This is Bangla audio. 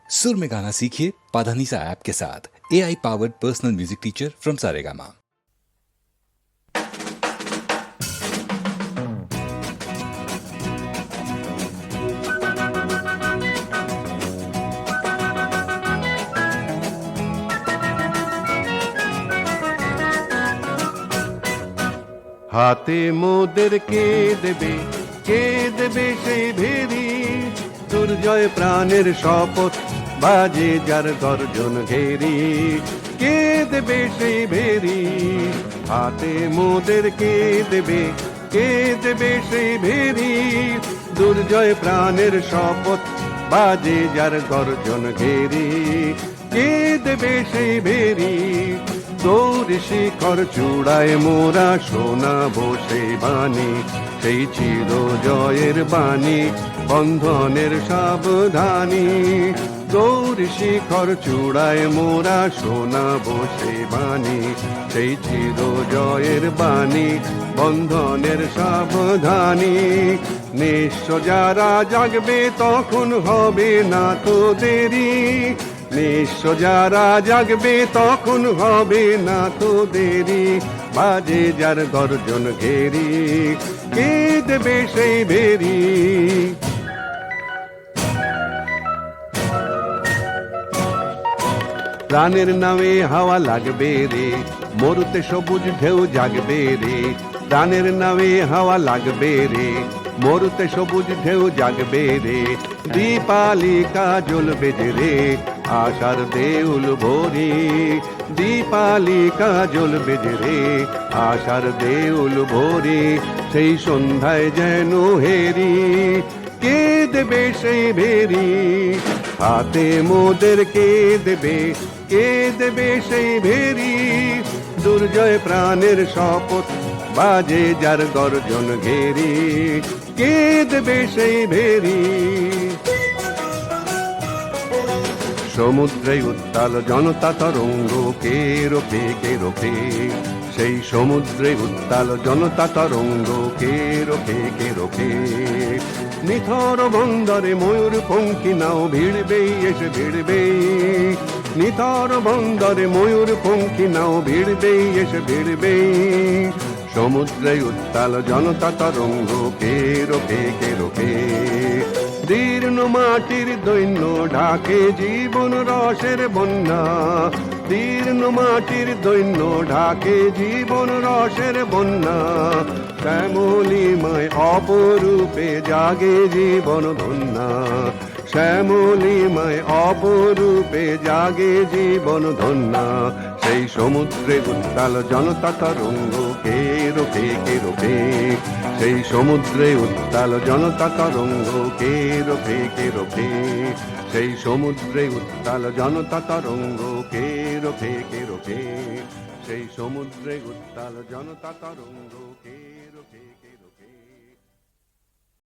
सुर में गाना सीखिए पाधानीसा ऐप के साथ। AI powered personal music teacher from Saregama. হাতে মোদের কে দেবে সেই ভেরি, দুর্জয় প্রাণের শপথ বাজে যার গর্জন ঘেরি। কে দেবে সেই ভেরি, হাতে মোদের কে দেবে সেই ভেরি, দুর্জয় প্রাণের শপথ বাজে যার গর্জন ঘেরি। কে দেবে সেই ভেরি, তোর শিখর চূড়ায় মোরা শোনাবো সেই বাণী, সেই চির জয়ের বাণী, বন্ধনের সাবধানী। তোর শিখর চূড়ায় মোরা শোনাবো সেই বাণী, সেই চির জয়ের বাণী, বন্ধনের সাবধানী। নিঃস্ব যারা জাগবে তখন হবে না তো দেরি, নিঃস্ব যারা জাগবে তখন হবে না তো দেরি, বাজে যার গর্জন ঘেরি। কে দেবে সেই ভেরি, প্রাণের নামে হাওয়া লাগবে রে, মরুতে সবুজ ঢেউ জাগবে রে। প্রাণের নামে হাওয়া লাগবে রে, মরুতে সবুজ ঢেউ জাগবে রে। দীপালিকা জ্বলবে যে রে, আশার দেউল ভরি। দীপালিকা জ্বলবে যে রে, আশার দেউল ভরি। সেই সন্ধ্যায় যেন হেরি, কে দেবে সেই ভেরি, হাতে মোদের কে দেবে সেই ভেরি, দুর্জয় প্রাণের শপথ বাজে যার গর্জন ঘেরি। কে দেবে সেই ভেরি, সমুদ্রে উত্তাল জনতা তরঙ্গ কে রোখে, সেই সমুদ্রে উত্তাল জনতা তরঙ্গ কে রোখে। নিথর বন্দরে ময়ূর পঙ্খী নাও ভিড়বেই এসে ভিড়বেই, নিথর বন্দরে ময়ূর পঙ্খী নাও ভিড়বেই এসে ভিড়বেই। সমুদ্রে উত্তাল জনতা তরঙ্গ কে রোখে। দীর্ণ মাটির দৈন্য ঢাকে জীবন রসের বন্যা, দীর্ণ মাটির দৈন্য ঢাকে জীবন রসের বন্যা। শ্যামলিমায় অপরূপে জাগে জীবন ধন্যা, শ্যামলিমায় অপরূপে জাগে জীবন ধন্যা। সেই সমুদ্রে উত্তাল জনতা তরঙ্গ কে রোখে, সেই সমুদ্রে উত্তাল জনতা তরঙ্গ কে রোখে। সেই সমুদ্রে উত্তাল জনতা তরঙ্গ কে রোখে, সেই সমুদ্রে উত্তাল জনতা তরঙ্গ কে